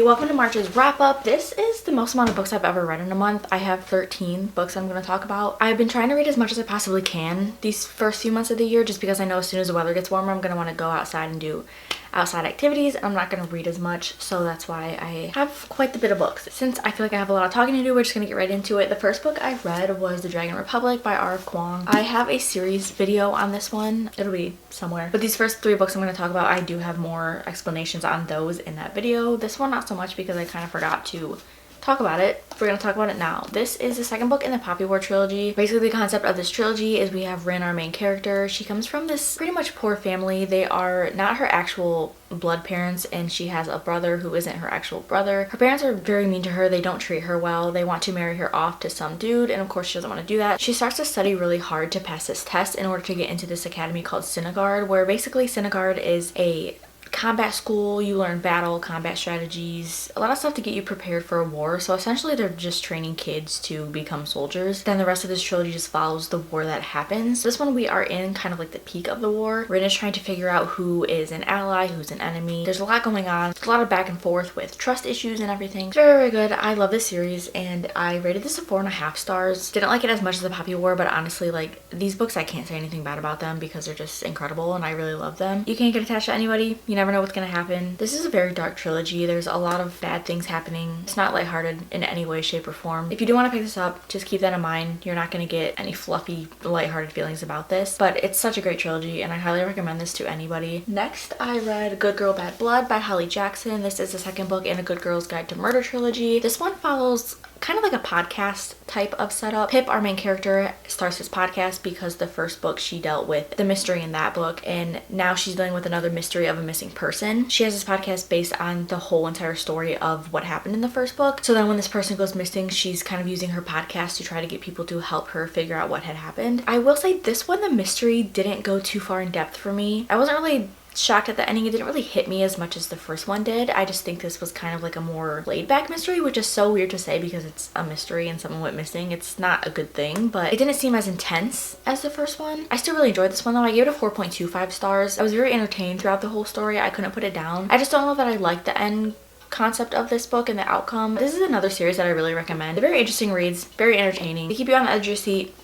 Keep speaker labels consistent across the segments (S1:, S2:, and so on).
S1: welcome to March's wrap up. This is the most amount of books I've ever read in a month. I have 13 books I'm going to talk about. I've been trying to read as much as I possibly can these first few months of the year just because I know as soon as the weather gets warmer I'm going to want to go outside and do outside activities. I'm not going to read as much, so that's why I have quite a bit of books. Since I feel like I have a lot of talking to do, we're just going to get right into it. The first book I read was The Dragon Republic by R.F. Kuang. I have a series video on this one. It'll be somewhere. But these first 3 books I'm going to talk about, I do have more explanations on those in that video. This one not so much because I kind of forgot to talk about it. We're going to talk about it now. This is the second book in the Poppy War trilogy. Basically, the concept of this trilogy is we have Rin, our main character. She comes from this pretty much poor family. They are not her actual blood parents, and she has a brother who isn't her actual brother. Her parents are very mean to her. They don't treat her well. They want to marry her off to some dude, and of course she doesn't want to do that. She starts to study really hard to pass this test in order to get into this academy called Cinegard, where basically Cinegard is a combat school. You learn battle, combat strategies, a lot of stuff to get you prepared for a war. So essentially they're just training kids to become soldiers. Then the rest of this trilogy just follows the war that happens. This one we are in kind of like the peak of the war. Rin is trying to figure out who is an ally, who's an enemy. There's a lot going on. There's a lot of back and forth with trust issues and everything. It's very, very good. I love this series and I rated this a 4.5 stars. Didn't like it as much as the Poppy War, but honestly, like, these books I can't say anything bad about them because they're just incredible and I really love them. You can't get attached to anybody. You never know what's gonna happen. This is a very dark trilogy. There's a lot of bad things happening. It's not lighthearted in any way, shape, or form. If you do want to pick this up, just keep that in mind. You're not gonna get any fluffy, lighthearted feelings about this, but it's such a great trilogy and I highly recommend this to anybody. Next, I read Good Girl, Bad Blood by Holly Jackson. This is the second book in a Good Girl's Guide to Murder trilogy. This one follows kind of like a podcast type of setup. Pip, our main character, starts his podcast because the first book she dealt with the mystery in that book, and now she's dealing with another mystery of a missing person. She has this podcast based on the whole entire story of what happened in the first book. So then when this person goes missing, she's kind of using her podcast to try to get people to help her figure out what had happened. I will say this one, the mystery didn't go too far in depth for me. I wasn't really shocked at the ending. It didn't really hit me as much as the first one did. I just think this was kind of like a more laid back mystery, which is so weird to say because it's a mystery and someone went missing. It's not a good thing, but it didn't seem as intense as the first one. I still really enjoyed this one though. I gave it a 4.25 stars. I was very entertained throughout the whole story. I couldn't put it down. I just don't know that I liked the end concept of this book and the outcome. This is another series that I really recommend. They're very interesting reads, very entertaining. They keep you on the edge of your seat.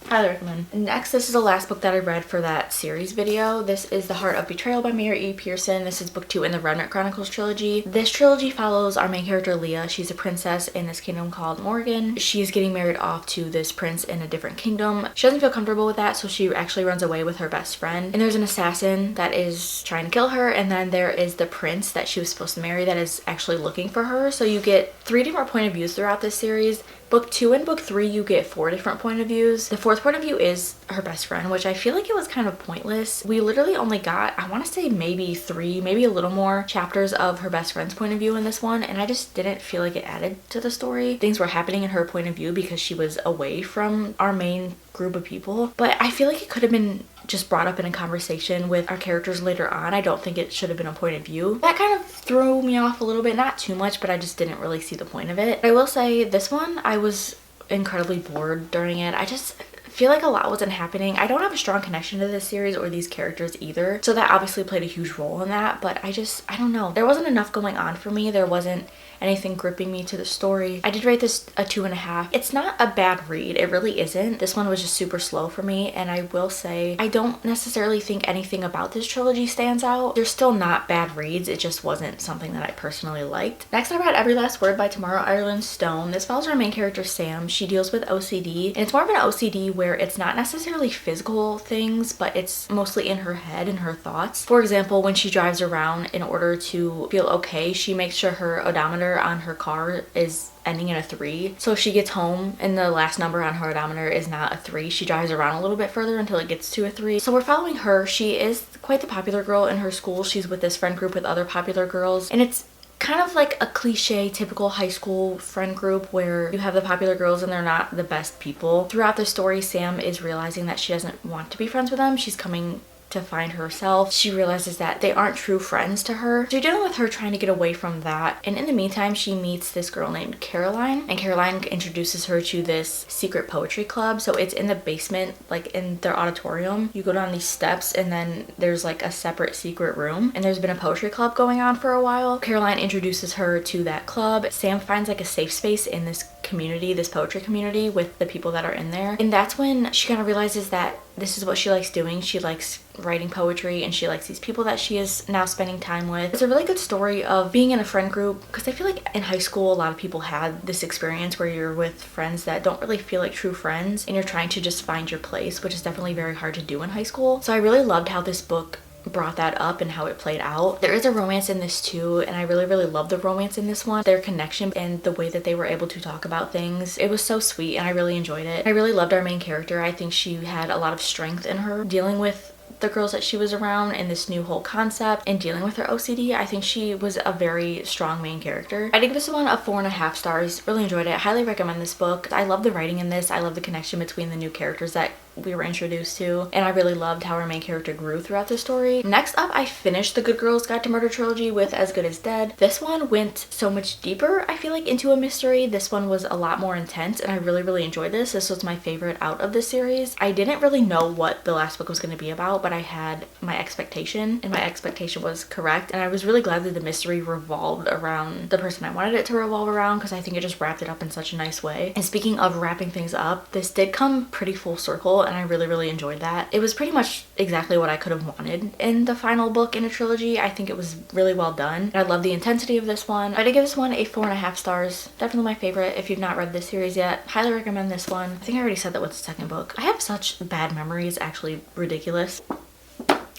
S1: Highly recommend. Next, this is the last book that I read for that series video. This is The Heart of Betrayal by Mayor E. Pearson. This is book 2 in the Remnant Chronicles trilogy. This trilogy follows our main character Leah. She's a princess in this kingdom called Morgan. She's getting married off to this prince in a different kingdom. She doesn't feel comfortable with that, so she actually runs away with her best friend. And there's an assassin that is trying to kill her, and then there is the prince that she was supposed to marry that is actually looking for her. So you get 3 different point of views throughout this series. Book 2 and book 3 you get 4 different point of views. The 4th point of view is her best friend, which I feel like it was kind of pointless. We literally only got, I want to say maybe 3, maybe a little more chapters of her best friend's point of view in this one, and I just didn't feel like it added to the story. Things were happening in her point of view because she was away from our main group of people, but I feel like it could have been just brought up in a conversation with our characters later on. I don't think it should have been a point of view. That kind of threw me off a little bit, not too much, but I just didn't really see the point of it. I will say this one, I was incredibly bored during it. I just feel like a lot wasn't happening. I don't have a strong connection to this series or these characters either, so that obviously played a huge role in that, but I don't know. There wasn't enough going on for me. There wasn't anything gripping me to the story. I did rate this a 2.5. It's not a bad read. It really isn't. This one was just super slow for me, and I will say I don't necessarily think anything about this trilogy stands out. They're still not bad reads. It just wasn't something that I personally liked. Next, I read Every Last Word by Tamara Ireland Stone. This follows our main character Sam. She deals with OCD, and it's more of an OCD where it's not necessarily physical things, but it's mostly in her head and her thoughts. For example, when she drives around, in order to feel okay, she makes sure her odometer on her car is ending in a 3. So if she gets home and the last number on her odometer is not a 3, she drives around a little bit further until it gets to a 3. So we're following her. She is quite the popular girl in her school. She's with this friend group with other popular girls, and it's kind of like a cliche typical high school friend group where you have the popular girls and they're not the best people. Throughout the story, Sam is realizing that she doesn't want to be friends with them. She's coming to find herself. She realizes that they aren't true friends to her. So you're dealing with her trying to get away from that. And in the meantime, she meets this girl named Caroline, and Caroline introduces her to this secret poetry club. So it's in the basement, like in their auditorium. You go down these steps and then there's like a separate secret room, and there's been a poetry club going on for a while. Caroline introduces her to that club. Sam finds like a safe space in this community, this poetry community, with the people that are in there. And that's when she kind of realizes that this is what she likes doing. She likes writing poetry, and she likes these people that she is now spending time with. It's a really good story of being in a friend group, because I feel like in high school a lot of people had this experience where you're with friends that don't really feel like true friends, and you're trying to just find your place, which is definitely very hard to do in high school. So I really loved how this book brought that up and how it played out. There is a romance in this too, and I really love the romance in this one. Their connection and the way that they were able to talk about things, it was so sweet, and I really enjoyed it. I really loved our main character. I think she had a lot of strength in her dealing with the girls that she was around and this new whole concept and dealing with her OCD. I think she was a very strong main character. I give this one a 4.5 stars. Really enjoyed it. Highly recommend this book. I love the writing in this. I love the connection between the new characters that we were introduced to, and I really loved how our main character grew throughout the story. Next up, I finished the Good Girls Guide to Murder trilogy with As Good as Dead. This one went so much deeper, I feel like, into a mystery. This one was a lot more intense, and I really enjoyed this. This was my favorite out of the series. I didn't really know what the last book was going to be about, but I had my expectation, and my expectation was correct, and I was really glad that the mystery revolved around the person I wanted it to revolve around, because I think it just wrapped it up in such a nice way. And speaking of wrapping things up, this did come pretty full circle, and I really enjoyed that. It was pretty much exactly what I could have wanted in the final book in a trilogy. I think it was really well done. I love the intensity of this one. I did give this one a 4.5 stars. Definitely my favorite. If you've not read this series yet, highly recommend this one. I think I already said that with the second book. I have such bad memories, actually ridiculous.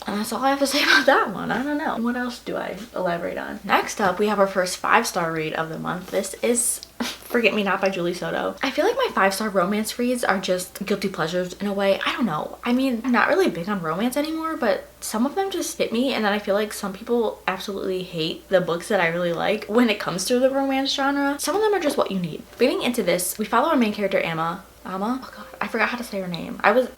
S1: And that's all I have to say about that one. I don't know. What else do I elaborate on? Next up, we have our first 5-star read of the month. This is Forget Me Not by Julie Soto. I feel like my 5-star romance reads are just guilty pleasures in a way. I don't know. I mean, I'm not really big on romance anymore, but some of them just hit me, and then I feel like some people absolutely hate the books that I really like when it comes to the romance genre. Some of them are just what you need. Getting into this, we follow our main character, Emma. Oh god, I forgot how to say her name. Emma?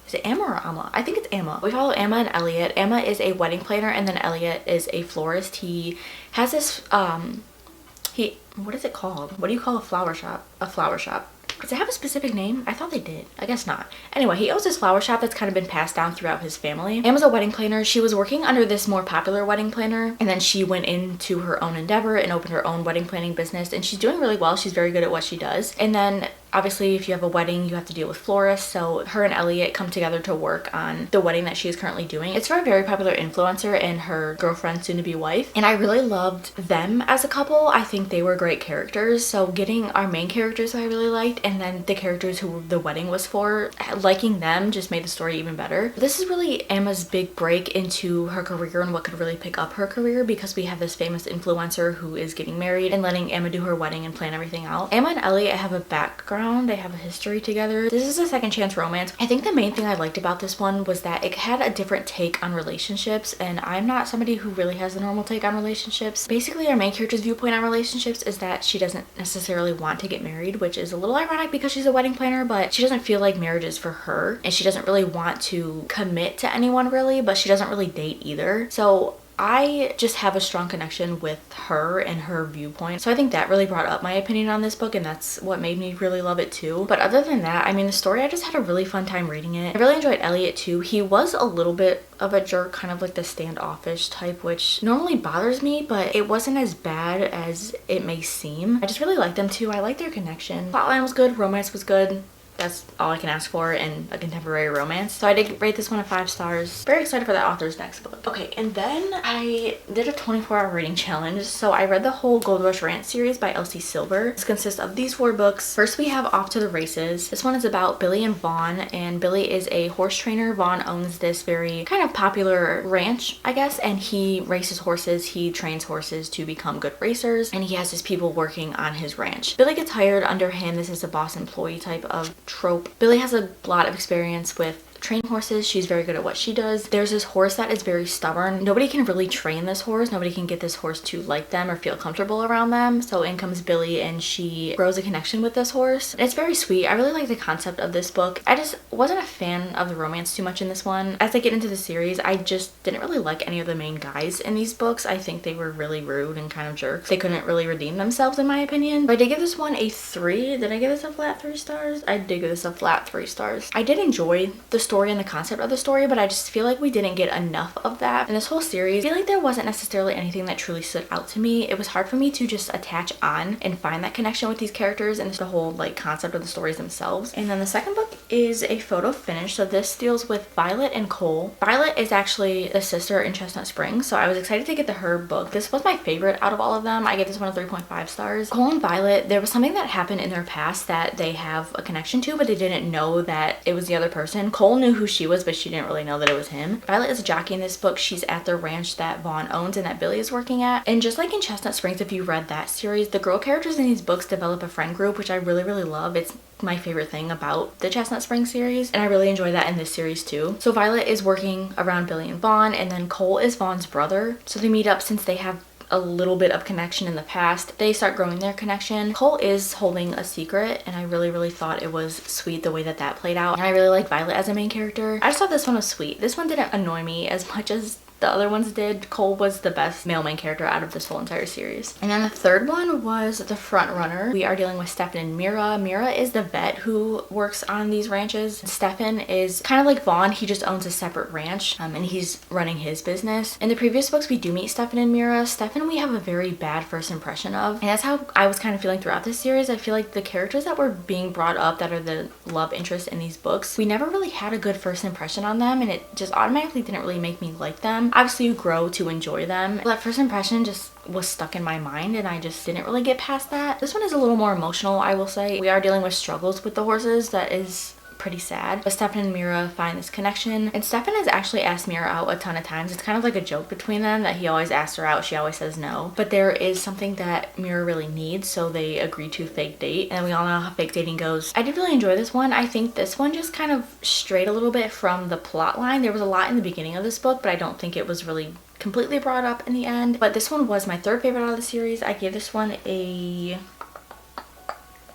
S1: Is it Emma or Amma? I think it's Emma. We follow Emma and Elliot. Emma is a wedding planner, and then Elliot is a florist. He has this, what is it called? What do you call a flower shop? A flower shop. Does it have a specific name? I thought they did. I guess not. Anyway, he owns this flower shop that's kind of been passed down throughout his family. Emma's a wedding planner. She was working under this more popular wedding planner, and then she went into her own endeavor and opened her own wedding planning business, and she's doing really well. She's very good at what she does. And then obviously, if you have a wedding, you have to deal with florists. So her and Elliot come together to work on the wedding that she is currently doing. It's for a very popular influencer and her girlfriend, soon-to-be wife. And I really loved them as a couple. I think they were great characters. So getting our main characters who I really liked, and then the characters who the wedding was for, liking them just made the story even better. This is really Emma's big break into her career and what could really pick up her career, because we have this famous influencer who is getting married and letting Emma do her wedding and plan everything out. Emma and Elliot have a background. They have a history together. This is a second chance romance. I think the main thing I liked about this one was that it had a different take on relationships, and I'm not somebody who really has a normal take on relationships. Basically, our main character's viewpoint on relationships is that she doesn't necessarily want to get married, which is a little ironic because she's a wedding planner, but she doesn't feel like marriage is for her, and she doesn't really want to commit to anyone really, but she doesn't really date either. So I just have a strong connection with her and her viewpoint. So I think that really brought up my opinion on this book, and that's what made me really love it too. But other than that, I mean, the story, I just had a really fun time reading it. I really enjoyed Elliot too. He was a little bit of a jerk, kind of like the standoffish type, which normally bothers me, but it wasn't as bad as it may seem. I just really liked them too. I liked their connection. Plotline was good, romance was good. That's all I can ask for in a contemporary romance. So I did rate this one 5 stars. Very excited for that author's next book. Okay, and then I did a 24-hour reading challenge. So I read the whole Gold Rush Ranch series by Elsie Silver. This consists of these 4 books. First, we have Off to the Races. This one is about Billy and Vaughn, and Billy is a horse trainer. Vaughn owns this very kind of popular ranch, I guess, and he races horses. He trains horses to become good racers, and he has his people working on his ranch. Billy gets hired under him. This is a boss employee type of trope. Billy has a lot of experience with training horses. She's very good at what she does. There's this horse that is very stubborn. Nobody can really train this horse. Nobody can get this horse to like them or feel comfortable around them. So in comes Billy and she grows a connection with this horse. It's very sweet. I really like the concept of this book. I just wasn't a fan of the romance too much in this one. As I get into the series, I just didn't really like any of the main guys in these books. I think they were really rude and kind of jerks. They couldn't really redeem themselves in my opinion. But I did give this one a 3. Did I give this a flat 3 stars? I did give this a flat 3 stars. I did enjoy the story and the concept of the story, but I just feel like we didn't get enough of that in this whole series. I feel like there wasn't necessarily anything that truly stood out to me. It was hard for me to just attach on and find that connection with these characters and the whole like concept of the stories themselves. And then the second book is a photo finish. So this deals with Violet and Cole. Violet is actually the sister in Chestnut Springs, so I was excited to get to her book. This was my favorite out of all of them. I get this one a 3.5 stars. Cole and Violet, there was something that happened in their past that they have a connection to, but they didn't know that it was the other person. Cole knew who she was, but she didn't really know that it was him. Violet is a jockey in this book. She's at the ranch that Vaughn owns and that Billy is working at. And just like in Chestnut Springs, if you read that series, the girl characters in these books develop a friend group, which I really, really love. It's my favorite thing about the Chestnut Springs series, and I really enjoy that in this series too. So Violet is working around Billy and Vaughn, and then Cole is Vaughn's brother. So they meet up since they have a little bit of connection in the past. They start growing their connection. Cole is holding a secret, and I really, really thought it was sweet the way that that played out. And I really like Violet as a main character. I just thought this one was sweet. This one didn't annoy me as much as the other ones did. Cole was the best male main character out of this whole entire series. And then the third one was the front runner. We are dealing with Stefan and Mira. Mira is the vet who works on these ranches. Stefan is kind of like Vaughn. He just owns a separate ranch and he's running his business. In the previous books, we do meet Stefan and Mira. Stefan we have a very bad first impression of, and that's how I was kind of feeling throughout this series. I feel like the characters that were being brought up that are the love interest in these books, we never really had a good first impression on them, and it just automatically didn't really make me like them. Obviously you grow to enjoy them. That first impression just was stuck in my mind and I just didn't really get past that. This one is a little more emotional, I will say. We are dealing with struggles with the horses that is pretty sad. But Stefan and Mira find this connection, and Stefan has actually asked Mira out a ton of times. It's kind of like a joke between them that he always asks her out, she always says no. But there is something that Mira really needs, so they agree to fake date, and we all know how fake dating goes. I did really enjoy this one. I think this one just kind of strayed a little bit from the plot line. There was a lot in the beginning of this book, but I don't think it was really completely brought up in the end. But this one was my third favorite out of the series. I gave this one a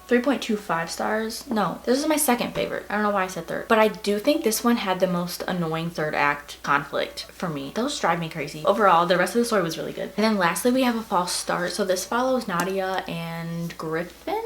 S1: 3.25 stars. No, this is my second favorite. I don't know why I said third, but I do think this one had the most annoying third act conflict for me. Those drive me crazy. Overall, the rest of the story was really good. And then lastly, we have a false start. So this follows Nadia and Griffin.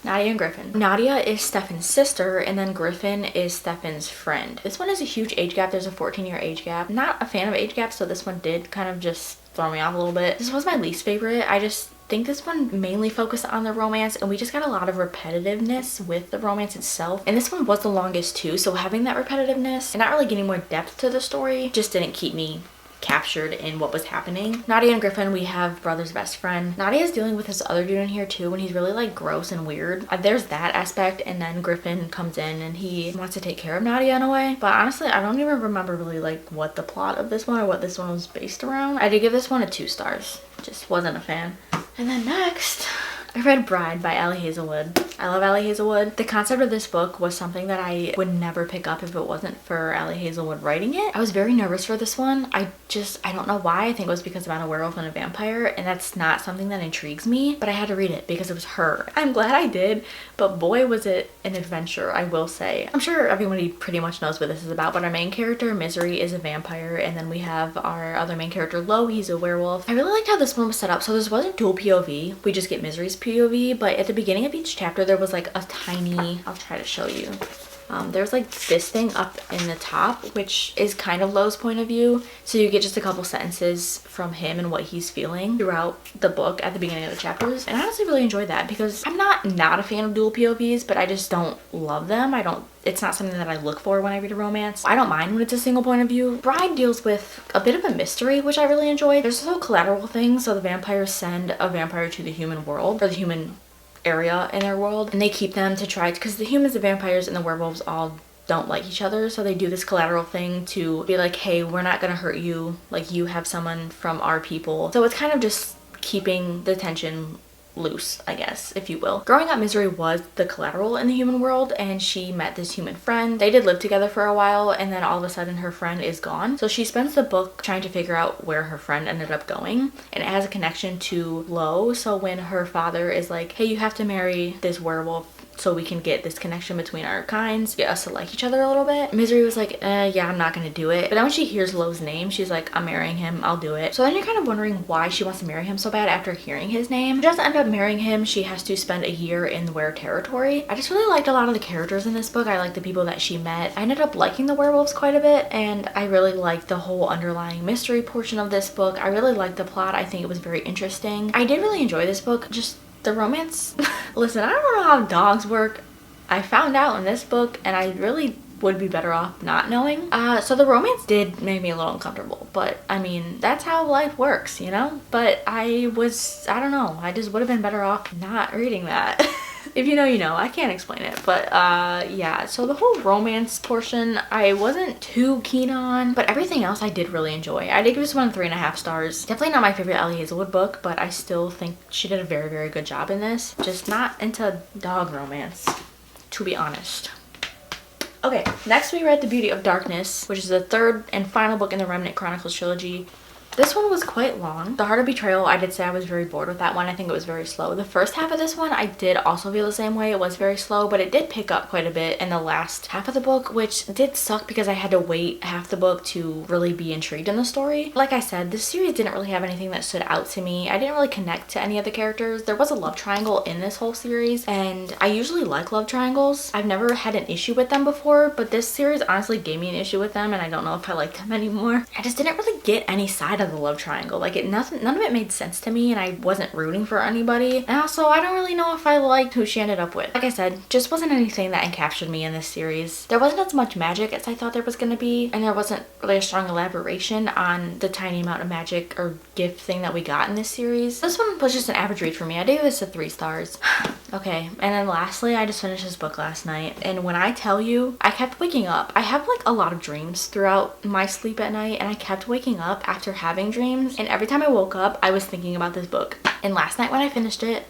S1: Nadia and Griffin. Nadia is Stefan's sister, and then Griffin is Stefan's friend. This one is a huge age gap. There's a 14-year age gap. Not a fan of age gaps, so this one did kind of just throw me off a little bit. This was my least favorite. I just think this one mainly focused on the romance, and we just got a lot of repetitiveness with the romance itself. And this one was the longest too, so having that repetitiveness and not really getting more depth to the story just didn't keep me captured in what was happening. Nadia and Griffin, we have brother's best friend. Nadia is dealing with this other dude in here too, and he's really like gross and weird. There's that aspect, and then Griffin comes in and he wants to take care of Nadia in a way. But honestly, I don't even remember really like what the plot of this one or what this one was based around. I did give this one a 2 stars. Just wasn't a fan. And then next, I read Bride by Ali Hazelwood. I love Ali Hazelwood. The concept of this book was something that I would never pick up if it wasn't for Ali Hazelwood writing it. I was very nervous for this one. I don't know why. I think it was because about a werewolf and a vampire, and that's not something that intrigues me, but I had to read it because it was her. I'm glad I did, but boy was it an adventure, I will say. I'm sure everybody pretty much knows what this is about, but our main character, Misery, is a vampire, and then we have our other main character, Lo, he's a werewolf. I really liked how this one was set up. So this wasn't dual POV. We just get Misery's POV, but at the beginning of each chapter there was like a tiny, I'll try to show you. There's like this thing up in the top, which is kind of Lo's point of view. So you get just a couple sentences from him and what he's feeling throughout the book at the beginning of the chapters. And I honestly really enjoyed that because I'm not a fan of dual POVs, but I just don't love them. It's not something that I look for when I read a romance. I don't mind when it's a single point of view. Bride deals with a bit of a mystery, which I really enjoyed. There's this whole collateral thing. So the vampires send a vampire to the human world, or the human area in their world, and they keep them to try, because the humans, the vampires, and the werewolves all don't like each other, so they do this collateral thing to be like, hey, we're not gonna hurt you, like you have someone from our people. So it's kind of just keeping the tension loose, I guess, if you will. Growing up, Misery was the collateral in the human world, and she met this human friend. They did live together for a while, and then all of a sudden her friend is gone. So she spends the book trying to figure out where her friend ended up going, and it has a connection to Lo. So when her father is like, hey, you have to marry this werewolf so we can get this connection between our kinds, get us to like each other a little bit, Misery was like, yeah, I'm not gonna do it. But then when she hears Lo's name, she's like, I'm marrying him, I'll do it. So then you're kind of wondering why she wants to marry him so bad after hearing his name. She doesn't end up marrying him. She has to spend a year in the Were territory. I just really liked a lot of the characters in this book. I liked the people that she met. I ended up liking the werewolves quite a bit, and I really liked the whole underlying mystery portion of this book. I really liked the plot. I think it was very interesting. I did really enjoy this book. Just the romance. Listen, I don't know how dogs work. I found out in this book, and I really would be better off not knowing. So the romance did make me a little uncomfortable, but I mean, that's how life works, you know? But I don't know, I just would have been better off not reading that. If you know, you know. I can't explain it, but yeah. So the whole romance portion I wasn't too keen on, but everything else I did really enjoy. I did give this one 3.5 stars. Definitely not my favorite Ellie Hazelwood book, but I still think she did a very, very good job in this. Just not into dog romance, to be honest. Okay, next we read The Beauty of Darkness, which is the third and final book in the Remnant Chronicles trilogy. This one was quite long. The Heart of Betrayal, I did say I was very bored with that one. I think it was very slow. The first half of this one, I did also feel the same way. It was very slow, but it did pick up quite a bit in the last half of the book, which did suck because I had to wait half the book to really be intrigued in the story. Like I said, this series didn't really have anything that stood out to me. I didn't really connect to any of the characters. There was a love triangle in this whole series, and I usually like love triangles. I've never had an issue with them before, but this series honestly gave me an issue with them, and I don't know if I like them anymore. I just didn't really get any side of the love triangle. Like, none of it made sense to me, and I wasn't rooting for anybody. And also, I don't really know if I liked who she ended up with. Like I said, just wasn't anything that encapsulated me in this series. There wasn't as much magic as I thought there was gonna be, and there wasn't really a strong elaboration on the tiny amount of magic or gift thing that we got in this series. This one was just an average read for me. I gave this a 3 stars. Okay, and then lastly, I just finished this book last night, and when I tell you, I kept waking up. I have like a lot of dreams throughout my sleep at night, and I kept waking up after having dreams, and every time I woke up, I was thinking about this book. And last night when I finished it,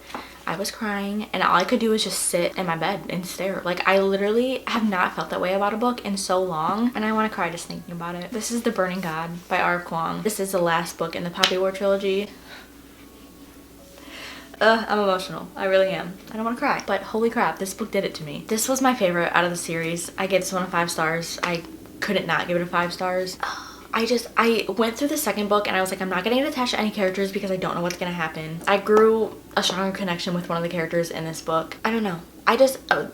S1: I was crying, and all I could do was just sit in my bed and stare. Like, I literally have not felt that way about a book in so long, and I want to cry just thinking about it. This is The Burning God by R. Kwong. This is the last book in the Poppy War trilogy. I'm emotional. I really am. I don't want to cry. But holy crap, this book did it to me. This was my favorite out of the series. I gave this one a 5 stars. I couldn't not give it a 5 stars. I went through the second book and I was like, I'm not gonna get attached to any characters because I don't know what's gonna happen. I grew a stronger connection with one of the characters in this book. I don't know. I just, I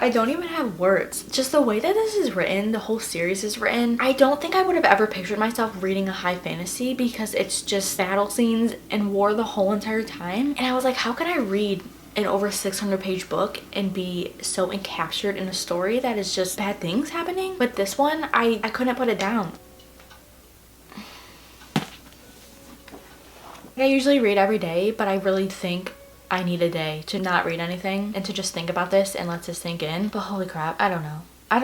S1: don't even have words. Just the way that this is written, the whole series is written, I don't think I would have ever pictured myself reading a high fantasy because it's just battle scenes and war the whole entire time. And I was like, how can I read an over 600-page book and be so encaptured in a story that is just bad things happening? But this one, I couldn't put it down. I usually read every day, but I really think I need a day to not read anything and to just think about this and let this sink in. But holy crap, I don't know. You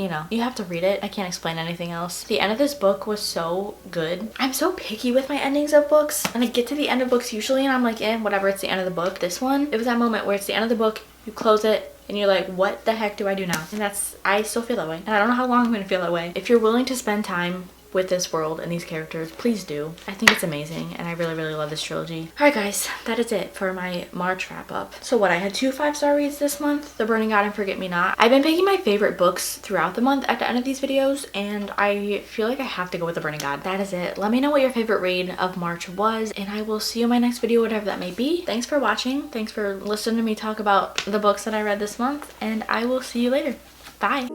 S1: know, you have to read it. I can't explain anything else. The end of this book was so good. I'm so picky with my endings of books, and I get to the end of books usually and I'm like, whatever, it's the end of the book. This one, it was that moment where it's the end of the book, you close it, and you're like, what the heck do I do now? And I still feel that way. And I don't know how long I'm gonna feel that way. If you're willing to spend time with this world and these characters, please do. I think it's amazing, and I really, really love this trilogy. Alright guys, that is it for my March wrap up. So what, I had 2 5-star reads this month, The Burning God and Forget Me Not. I've been picking my favorite books throughout the month at the end of these videos, and I feel like I have to go with The Burning God. That is it. Let me know what your favorite read of March was, and I will see you in my next video, whatever that may be. Thanks for watching. Thanks for listening to me talk about the books that I read this month, and I will see you later. Bye.